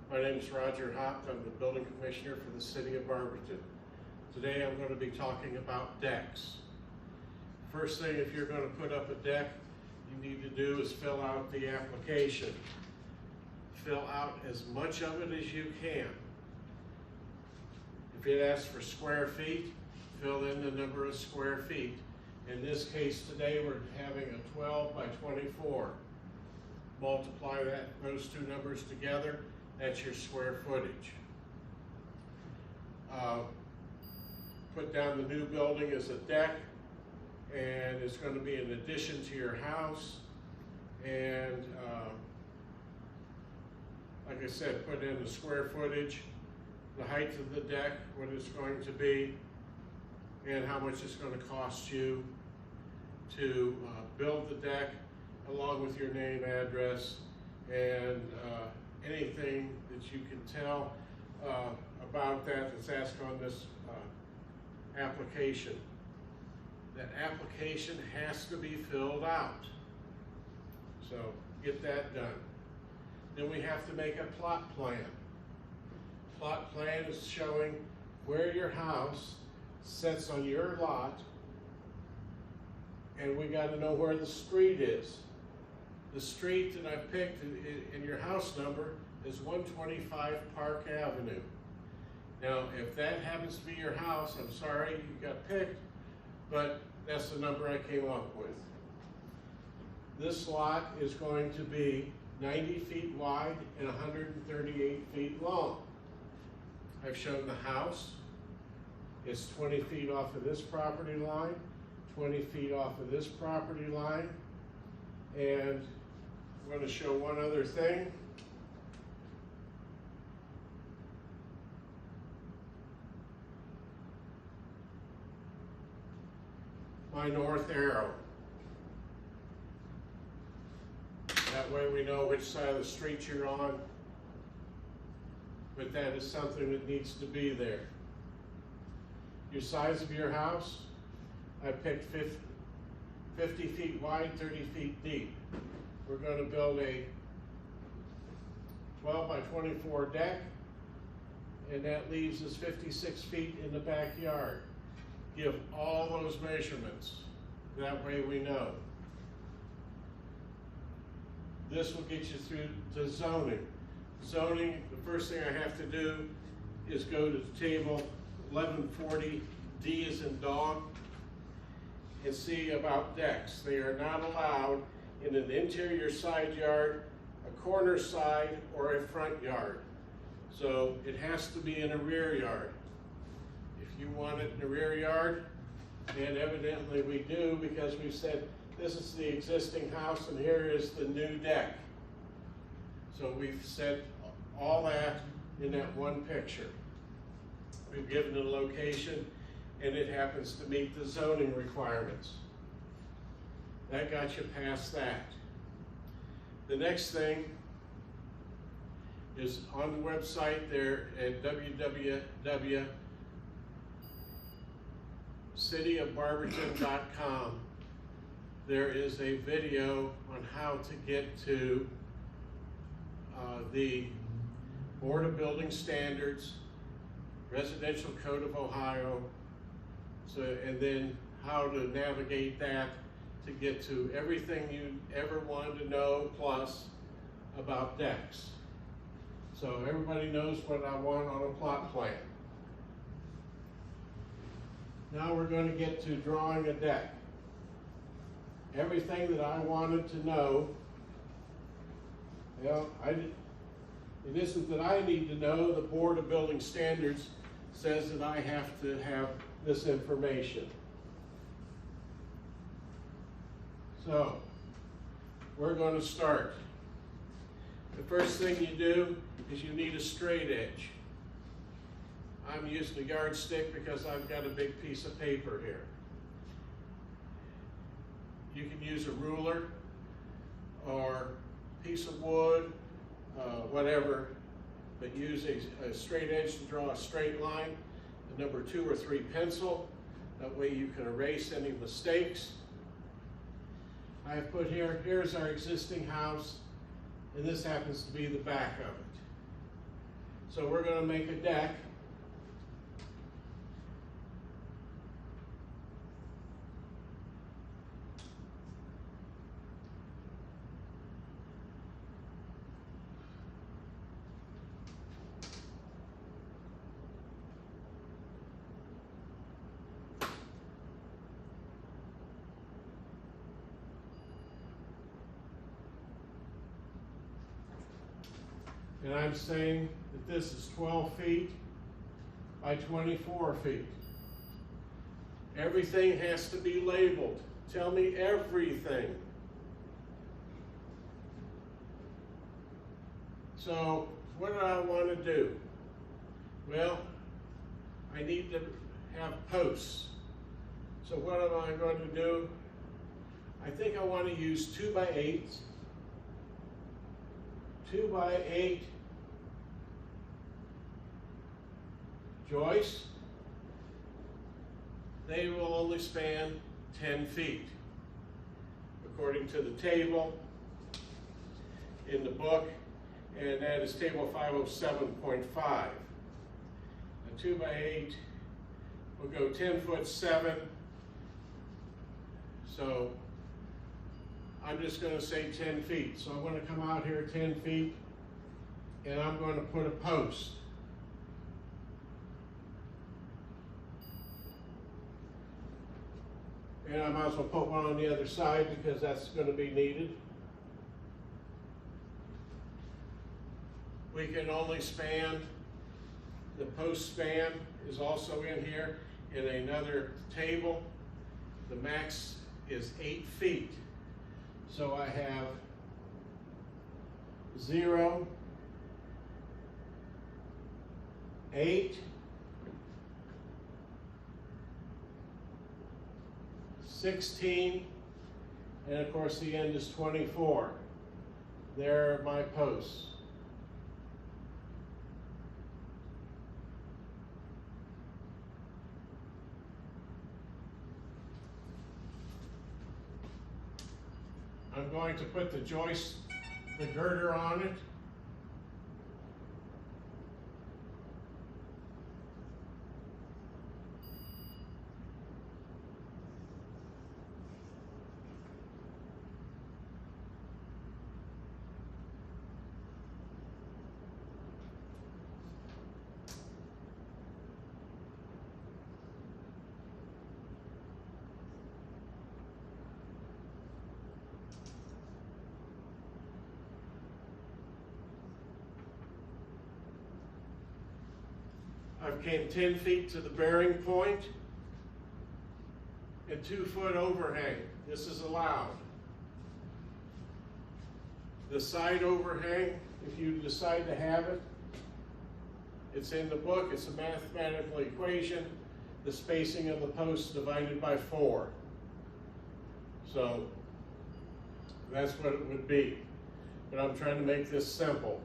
My name is Roger Hopp. I'm the building commissioner for the city of Barberton. Today I'm going to be talking about decks. First thing, if you're going to put up a deck, you need to do is fill out the application. Fill out as much of it as you can. If it asks for square feet, fill in the number of square feet. In this case today, we're having a 12 by 24. Multiply those two numbers together, that's your square footage. Put down the new building as a deck, and it's going to be an addition to your house. And like I said, put in the square footage, the height of the deck, what it's going to be, and how much it's going to cost you to build the deck, along with your name, address, and anything that you can tell about that's asked on this application. That application has to be filled out. So get that done. Then we have to make a plot plan. Plot plan is showing where your house sits on your lot, and we got to know where the street is. The street that I picked in your house number is 125 Park Avenue. Now, if that happens to be your house, I'm sorry you got picked, but that's the number I came up with. This lot is going to be 90 feet wide and 138 feet long. I've shown the house. It's 20 feet off of this property line, 20 feet off of this property line, and I'm going to show one other thing. My north arrow. That way we know which side of the street you're on, but that is something that needs to be there. Your size of your house, I picked 50 feet wide, 30 feet deep. We're going to build a 12 by 24 deck, and that leaves us 56 feet in the backyard. Give all those measurements. That way we know. This will get you through to zoning. Zoning, the first thing I have to do is go to table 1140, D as in dog, and see about decks. They are not allowed in an interior side yard, a corner side, or a front yard. So it has to be in a rear yard. If you want it in the rear yard, and evidently we do, because we've said this is the existing house and here is the new deck. So we've said all that in that one picture. We've given the location, and it happens to meet the zoning requirements. That got you past that. The next thing is on the website there at www.cityofbarberton.com. There is a video on how to get to the Board of Building Standards, Residential Code of Ohio, and then how to navigate that to get to everything you ever wanted to know, plus about decks. So everybody knows what I want on a plot plan. Now we're going to get to drawing a deck. Everything that I wanted to know, it isn't that I need to know, the Board of Building Standards says that I have to have this information. So, we're going to start. The first thing you do is you need a straight edge. I'm using a yardstick because I've got a big piece of paper here. You can use a ruler or a piece of wood, whatever, but use a straight edge to draw a straight line, a number 2 or 3 pencil. That way you can erase any mistakes. I have put here's our existing house, and this happens to be the back of it. So we're going to make a deck. And I'm saying that this is 12 feet by 24 feet. Everything has to be labeled. Tell me everything. So what do I want to do? Well, I need to have posts. So what am I going to do? I think I want to use 2 by 8s. 2 by 8 joists. They will only span 10 feet. According to the table in the book, and that is table 507.5. A 2 by 8 will go 10'7". So I'm just going to say 10 feet. So I'm going to come out here 10 feet and I'm going to put a post. And I might as well put one on the other side because that's going to be needed. We can only span, the post span is also in here in another table. The max is 8 feet. So I have 0, 8, 16, and of course the end is 24. There are my posts. I'm going to put the joist, the girder on it. I've came 10 feet to the bearing point and 2 foot overhang. This is allowed. The side overhang, if you decide to have it, it's in the book. It's a mathematical equation. The spacing of the posts divided by 4. So that's what it would be. But I'm trying to make this simple.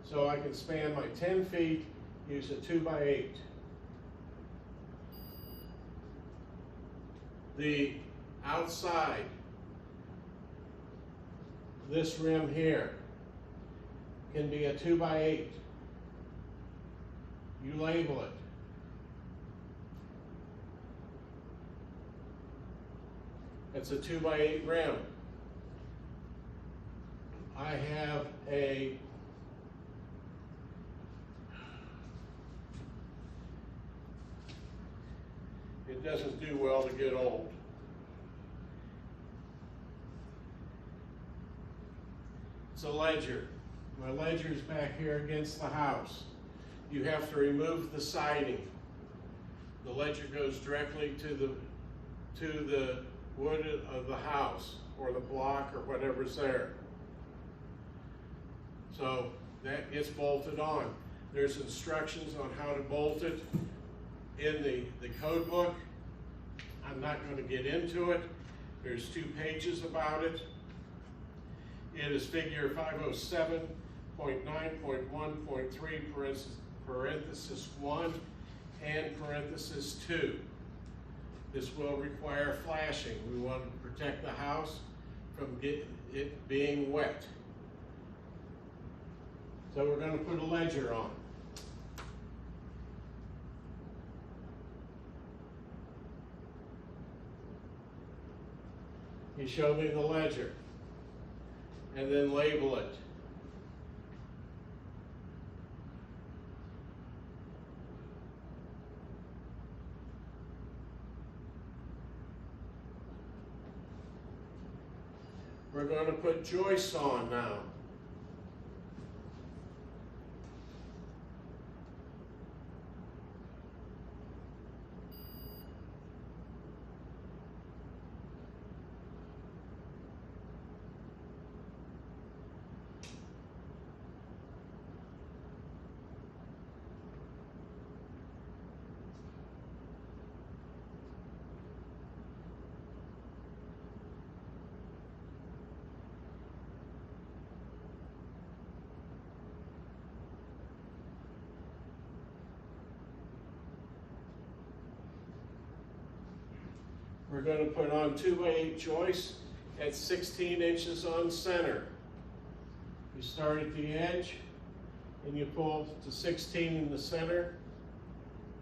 So I can span my 10 feet, use a 2 by 8. The outside, this rim here, can be a 2 by 8. You label it. It's a 2 by 8 rim. I have a it doesn't do well to get old. It's a ledger. My ledger is back here against the house. You have to remove the siding. The ledger goes directly to the wood of the house or the block or whatever's there. So that gets bolted on. There's instructions on how to bolt it in the code book. I'm not going to get into it. There's 2 pages about it. It is figure 507.9.1.3 parenthesis 1 and parenthesis 2. This will require flashing. We want to protect the house from it being wet. So we're going to put a ledger on. You show me the ledger, and then label it. We're going to put joists on now. We're going to put on 2x8 joists at 16 inches on center. You start at the edge and you pull to 16 in the center.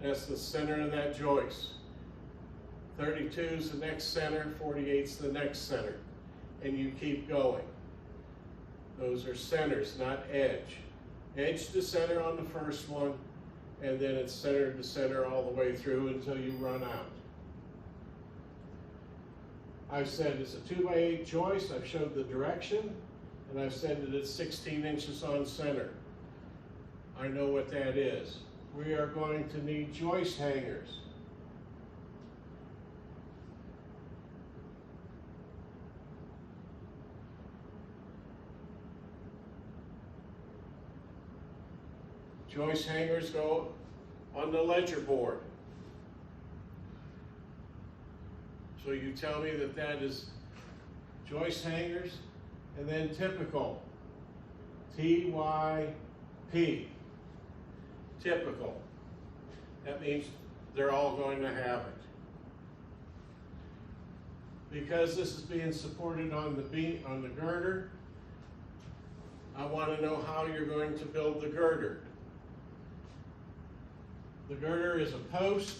That's the center of that joist. 32 is the next center, 48 is the next center. And you keep going. Those are centers, not edge. Edge to center on the first one, and then it's center to center all the way through until you run out. I've said it's a 2x8 joist, I've showed the direction, and I've said that it's 16 inches on center. I know what that is. We are going to need joist hangers. Joist hangers go on the ledger board. So you tell me that that is joist hangers, and then typical, T-Y-P, typical. That means they're all going to have it. Because this is being supported on the girder, I want to know how you're going to build the girder. The girder is a post.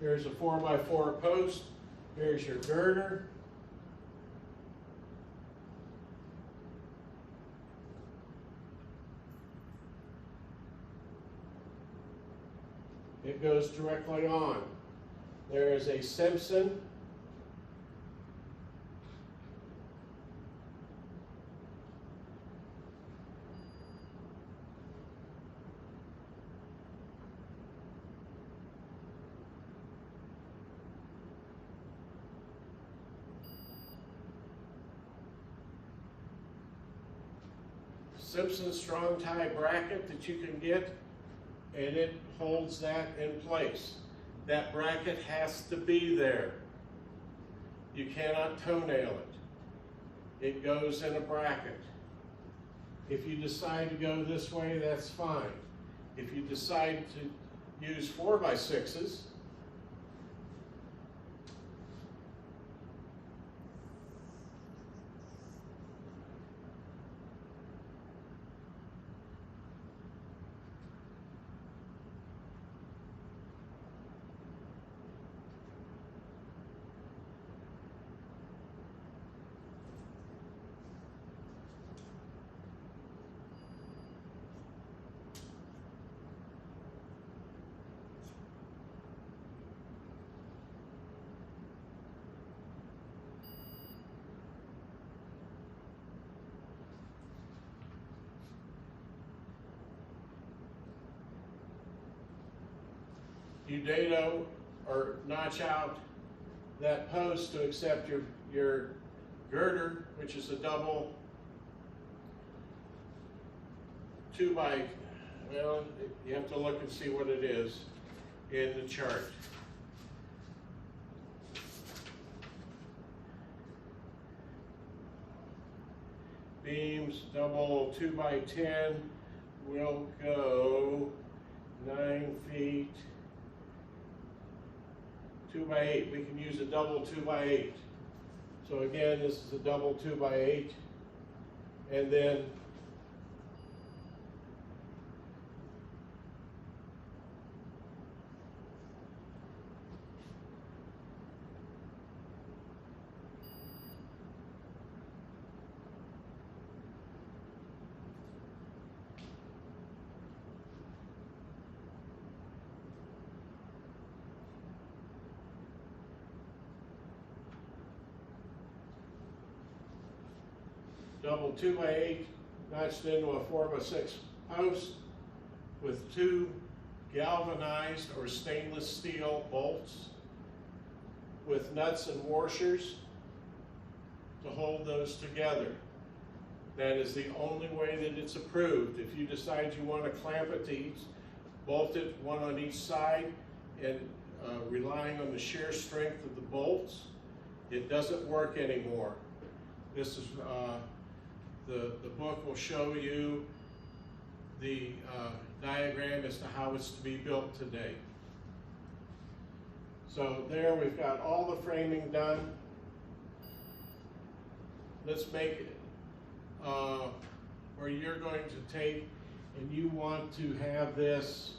Here's a 4x4 post. Here's your girder. It goes directly on. There is a Simpson. Simpson strong tie bracket that you can get, and it holds that in place. That bracket has to be there. You cannot toenail it. It goes in a bracket. If you decide to go this way, that's fine. If you decide to use 4x6s, you dado or notch out that post to accept your girder, which is a double 2x, well, you have to look and see what it is in the chart. beams, double 2x10, will go 9 feet, 2x8. We can use a double 2x8. So again, this is a double 2x8, and then double 2x8 notched into a 4x6 post with 2 galvanized or stainless steel bolts with nuts and washers to hold those together. That is the only way that it's approved. If you decide you want to clamp it to each, bolt it one on each side, and relying on the shear strength of the bolts, it doesn't work anymore. This is the book will show you the diagram as to how it's to be built today. So there we've got all the framing done. Let's make it where you're going to take and you want to have this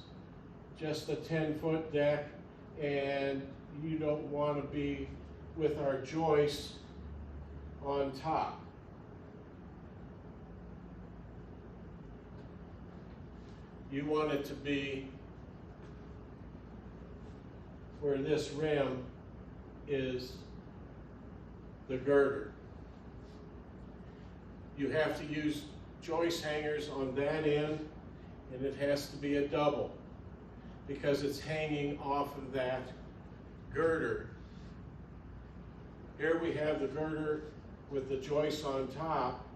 just a 10-foot deck, and you don't want to be with our joists on top. You want it to be where this rim is the girder. You have to use joist hangers on that end, and it has to be a double because it's hanging off of that girder. Here we have the girder with the joist on top.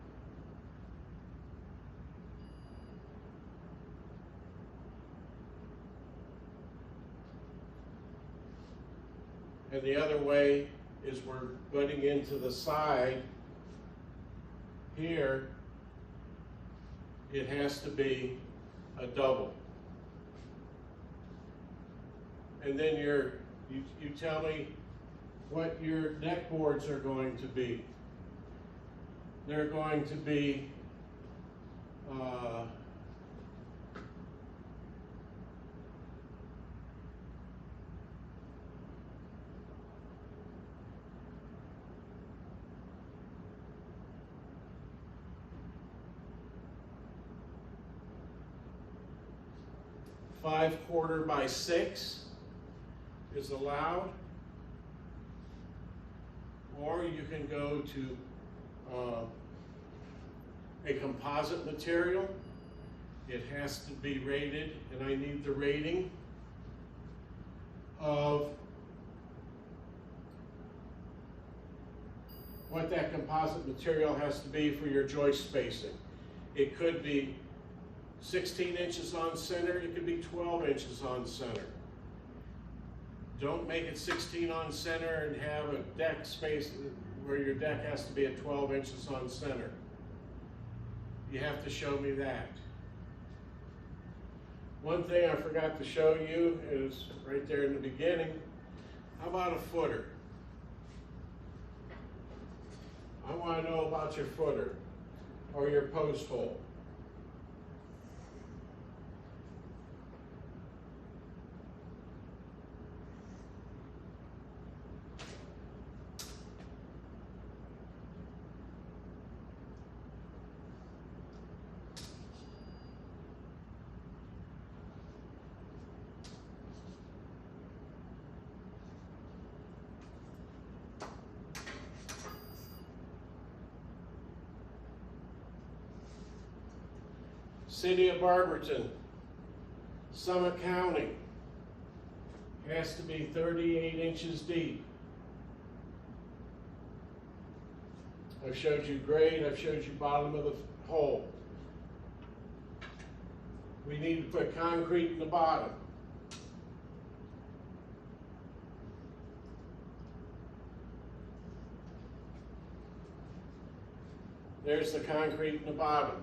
And the other way is we're butting into the side. Here, it has to be a double. And then you tell me what your neck boards are going to be. They're going to be 5/4 by 6 is allowed, or you can go to a composite material. It has to be rated, and I need the rating of what that composite material has to be for your joist spacing. It could be 16 inches on center, it could be 12 inches on center. Don't make it 16 on center and have a deck space where your deck has to be at 12 inches on center. You have to show me that. One thing I forgot to show you is right there in the beginning. How about a footer? I want to know about your footer or your post hole. City of Barberton, Summit County, has to be 38 inches deep. I've showed you grade, I've showed you bottom of the hole. We need to put concrete in the bottom. There's the concrete in the bottom.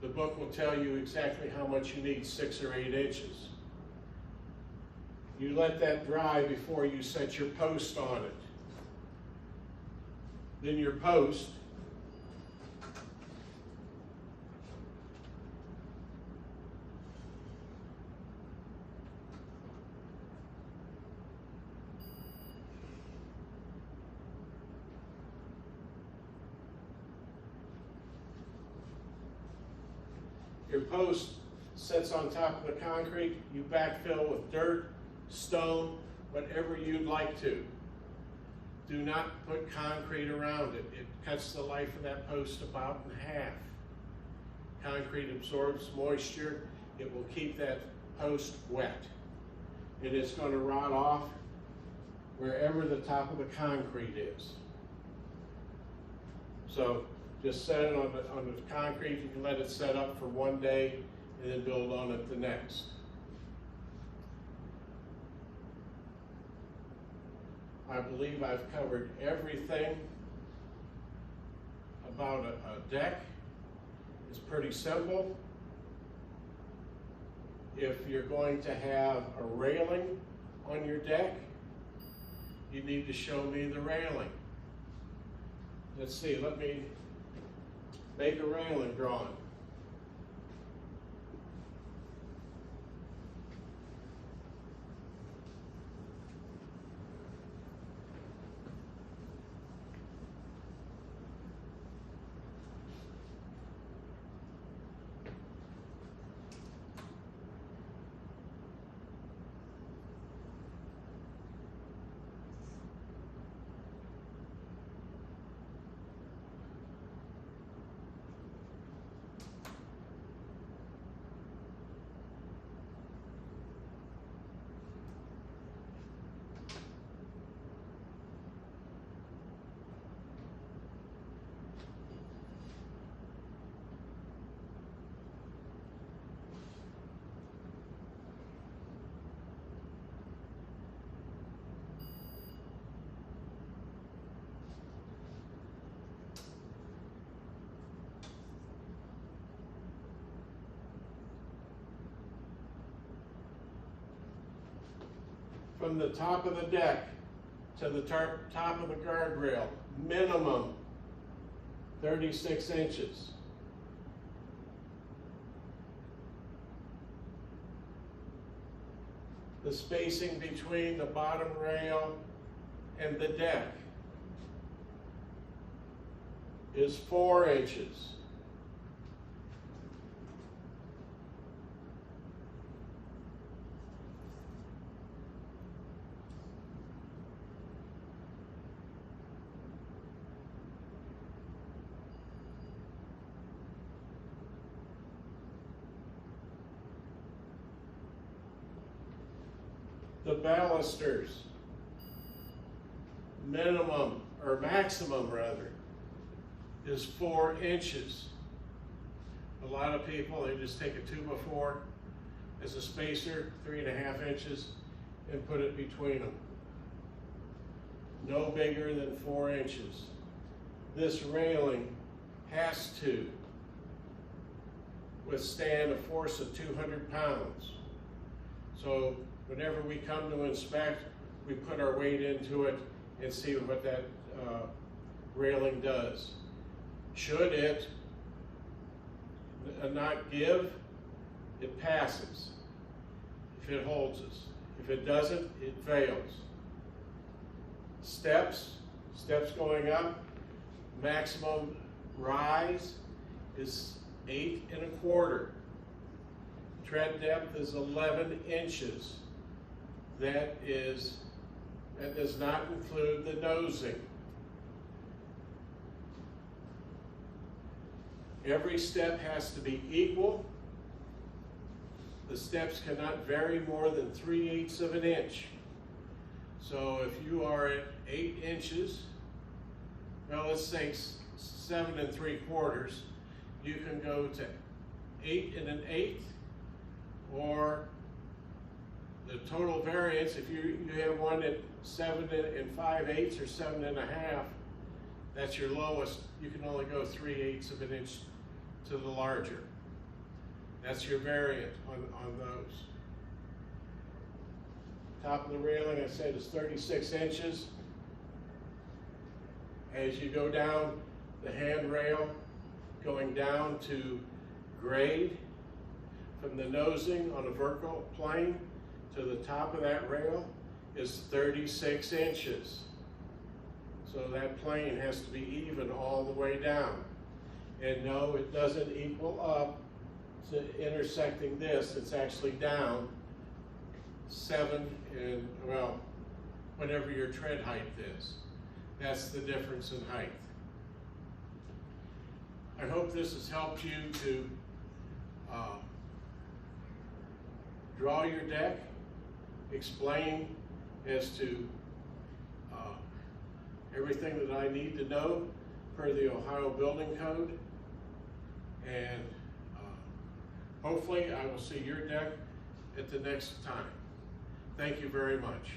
The book will tell you exactly how much you need, 6 or 8 inches. You let that dry before you set your post on it. Then your post sits on top of the concrete. You backfill with dirt, stone, whatever you'd like to. Do not put concrete around it. It cuts the life of that post about in half. Concrete absorbs moisture. It will keep that post wet. And it's going to rot off wherever the top of the concrete is. So just set it on the concrete. You can let it set up for one day and then build on it the next. I believe I've covered everything about a deck. It's pretty simple. If you're going to have a railing on your deck, you need to show me the railing. Let's see, let me make a railing drawing. From the top of the deck to the top of the guardrail, minimum 36 inches. The spacing between the bottom rail and the deck is 4 inches. The balusters, minimum, or maximum rather, is 4 inches. A lot of people, they just take a 2x4 as a spacer, 3.5 inches, and put it between them. No bigger than 4 inches. This railing has to withstand a force of 200 pounds. So whenever we come to inspect, we put our weight into it and see what that railing does. Should it not give, it passes. If it holds us. If it doesn't, it fails. Steps going up, maximum rise is 8 1/4. Tread depth is 11 inches. That does not include the nosing. Every step has to be equal. The steps cannot vary more than 3/8 of an inch. So if you are at 8 inches, well, let's say 7 3/4, you can go to 8 1/8, or the total variance, if you have one at 7 5/8 or 7 1/2, that's your lowest. You can only go 3/8 of an inch to the larger. That's your variant on those. Top of the railing, I said, is 36 inches. As you go down the handrail, going down to grade, from the nosing on a vertical plane to the top of that rail is 36 inches. So that plane has to be even all the way down. And no, it doesn't equal up to intersecting this. It's actually down 7 and, well, whatever your tread height is. That's the difference in height. I hope this has helped you to draw your deck, explain as to everything that I need to know per the Ohio Building Code. And hopefully I will see your deck at the next time. Thank you very much.